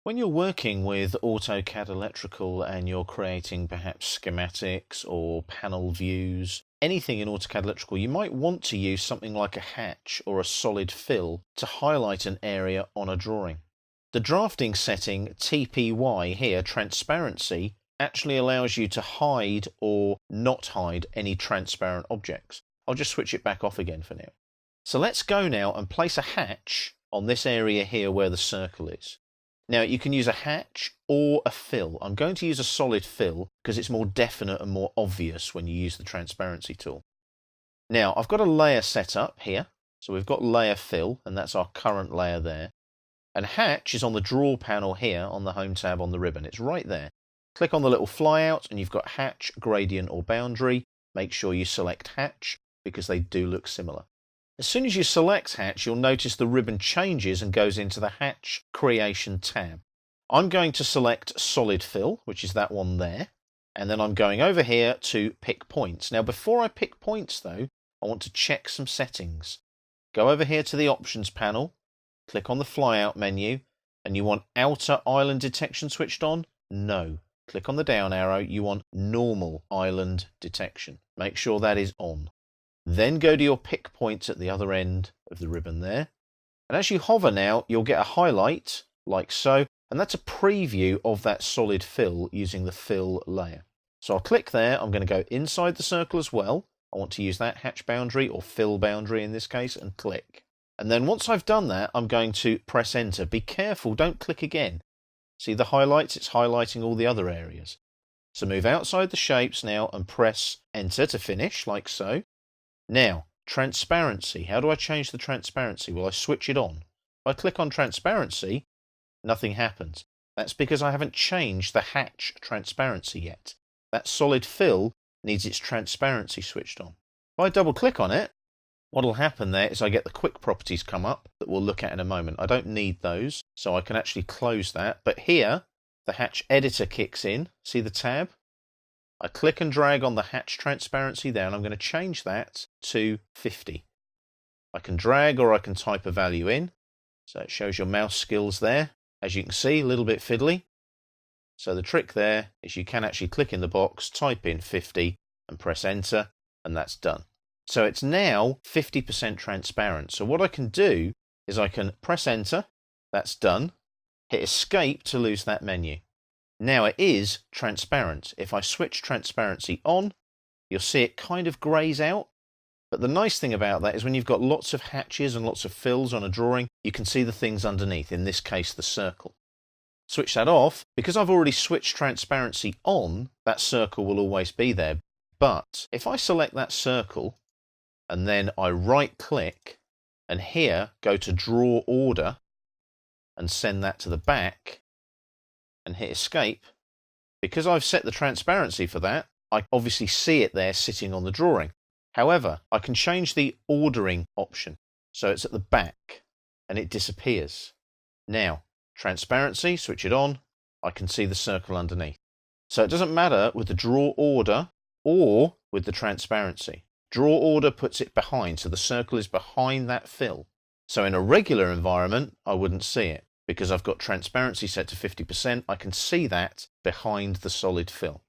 When you're working with AutoCAD Electrical and you're creating perhaps schematics or panel views, anything in AutoCAD Electrical, you might want to use something like a hatch or a solid fill to highlight an area on a drawing. The drafting setting TPY here, transparency, actually allows you to hide or not hide any transparent objects. I'll just switch it back off again for now. So let's go now and place a hatch on this area here where the circle is. Now you can use a hatch or a fill. I'm going to use a solid fill because it's more definite and more obvious when you use the transparency tool. Now I've got a layer set up here. So we've got layer fill, and that's our current layer there. And hatch is on the draw panel here on the home tab on the ribbon. It's right there. Click on the little flyout and you've got hatch, gradient or boundary. Make sure you select hatch because they do look similar. As soon as you select hatch, you'll notice the ribbon changes and goes into the hatch creation tab. I'm going to select solid fill, which is that one there. And then I'm going over here to pick points. Now before I pick points though, I want to check some settings. Go over here to the options panel, click on the flyout menu, and you want outer island detection switched on? No. Click on the down arrow, you want normal island detection. Make sure that is on. Then go to your pick points at the other end of the ribbon there. And as you hover now, you'll get a highlight like so. And that's a preview of that solid fill using the fill layer. So I'll click there. I'm going to go inside the circle as well. I want to use that hatch boundary or fill boundary in this case and click. And then once I've done that, I'm going to press enter. Be careful, don't click again. See the highlights? It's highlighting all the other areas. So move outside the shapes now and press enter to finish like so. Now, transparency. How do I change the transparency? Well, I switch it on. If I click on transparency, nothing happens. That's because I haven't changed the hatch transparency yet. That solid fill needs its transparency switched on. If I double click on it, what will happen there is I get the quick properties come up that we'll look at in a moment. I don't need those, so I can actually close that. But here, the hatch editor kicks in. See the tab? I click and drag on the hatch transparency there, and I'm going to change that to 50. I can drag or I can type a value in. So it shows your mouse skills there. As you can see, a little bit fiddly. So the trick there is you can actually click in the box, type in 50 and press enter, and that's done. So it's now 50% transparent. So what I can do is I can press enter, that's done, hit escape to lose that menu. Now it is transparent. If I switch transparency on, you'll see it kind of greys out. But the nice thing about that is when you've got lots of hatches and lots of fills on a drawing, you can see the things underneath, in this case the circle. Switch that off. Because I've already switched transparency on, that circle will always be there. But if I select that circle and then I right click and here go to draw order and send that to the back and hit escape, because I've set the transparency for that, I obviously see it there sitting on the drawing. However, I can change the ordering option so it's at the back and it disappears. Now, transparency, switch it on, I can see the circle underneath. So it doesn't matter with the draw order or with the transparency. Draw order puts it behind, so the circle is behind that fill. So in a regular environment, I wouldn't see it. Because I've got transparency set to 50%, I can see that behind the solid fill.